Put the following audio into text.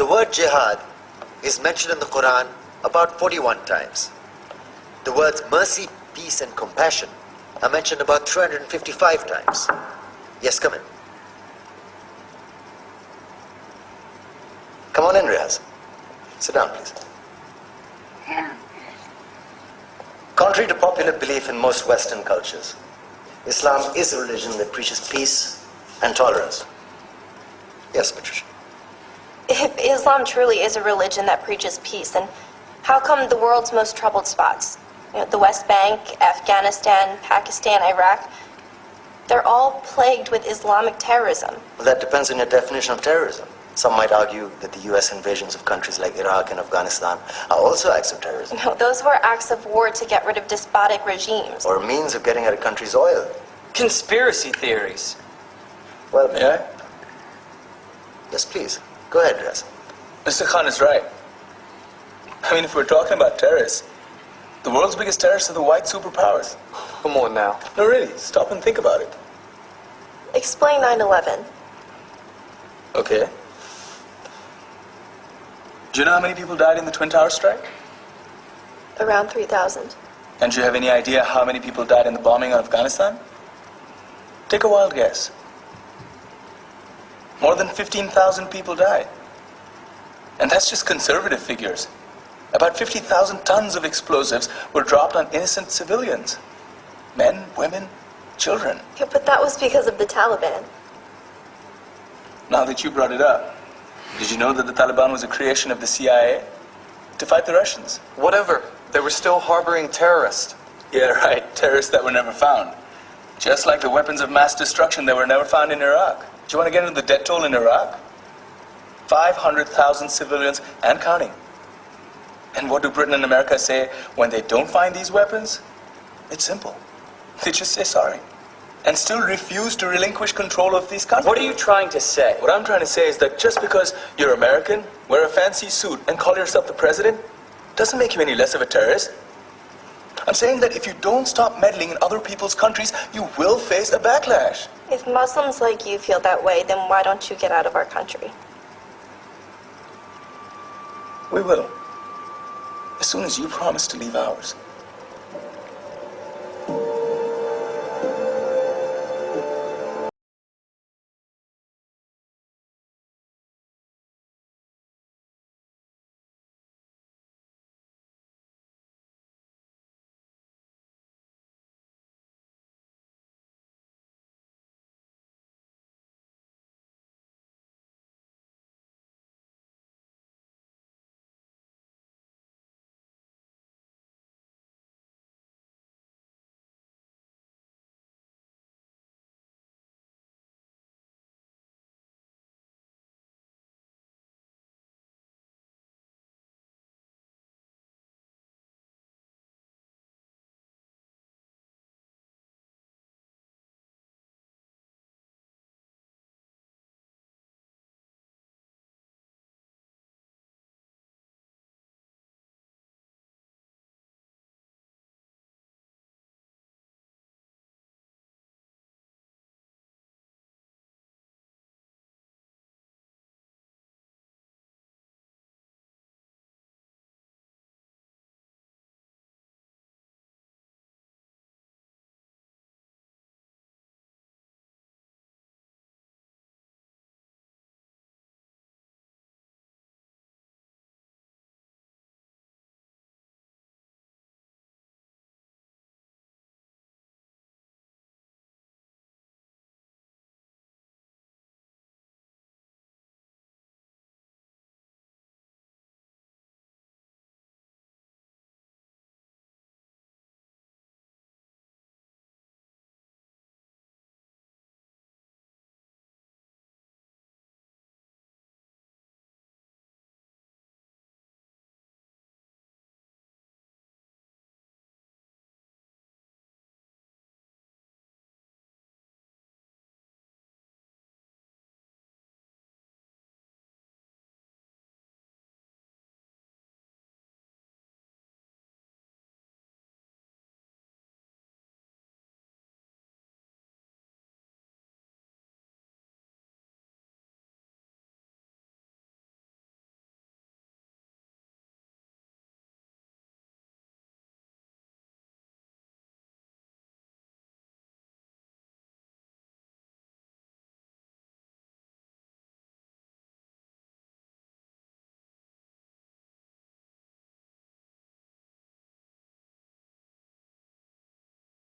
The word jihad is mentioned in the Quran about 41 times. The words mercy, peace, and compassion are mentioned about 355 times. Yes, come in. Come on in, Riyaz. Sit down, please. Contrary to popular belief in most Western cultures, Islam is a religion that preaches peace and tolerance. Yes, Patricia. If Islam truly is a religion that preaches peace, then how come the world's most troubled spots, the West Bank, Afghanistan, Pakistan, Iraq, they're all plagued with Islamic terrorism? Well, that depends on your definition of terrorism. Some might argue that the US invasions of countries like Iraq and Afghanistan are also acts of terrorism. No, those were acts of war to get rid of despotic regimes. Or a means of getting at a country's oil. Conspiracy theories. Well, may I? Yes, please. Go ahead, Riyaz. Mr. Khan is right. I mean, if we're talking about terrorists, the world's biggest terrorists are the white superpowers. Come on now. No, really, stop and think about it. Explain 9/11. Okay. Do you know how many people died in the Twin Towers strike? Around 3,000. And do you have any idea how many people died in the bombing of Afghanistan? Take a wild guess. More than 15,000 people died. And that's just conservative figures. About 50,000 tons of explosives were dropped on innocent civilians. Men, women, children. Yeah, but that was because of the Taliban. Now that you brought it up, did you know that the Taliban was a creation of the CIA to fight the Russians? Whatever. They were still harboring terrorists. Yeah, right. Terrorists that were never found. Just like the weapons of mass destruction that were never found in Iraq. Do you want to get into the death toll in Iraq? 500,000 civilians and counting. And what do Britain and America say when they don't find these weapons? It's simple. They just say sorry. And still refuse to relinquish control of these countries. What are you trying to say? What I'm trying to say is that just because you're American, wear a fancy suit, and call yourself the president, doesn't make you any less of a terrorist. I'm saying that if you don't stop meddling in other people's countries, you will face a backlash. If Muslims like you feel that way, then why don't you get out of our country? We will. As soon as you promise to leave ours.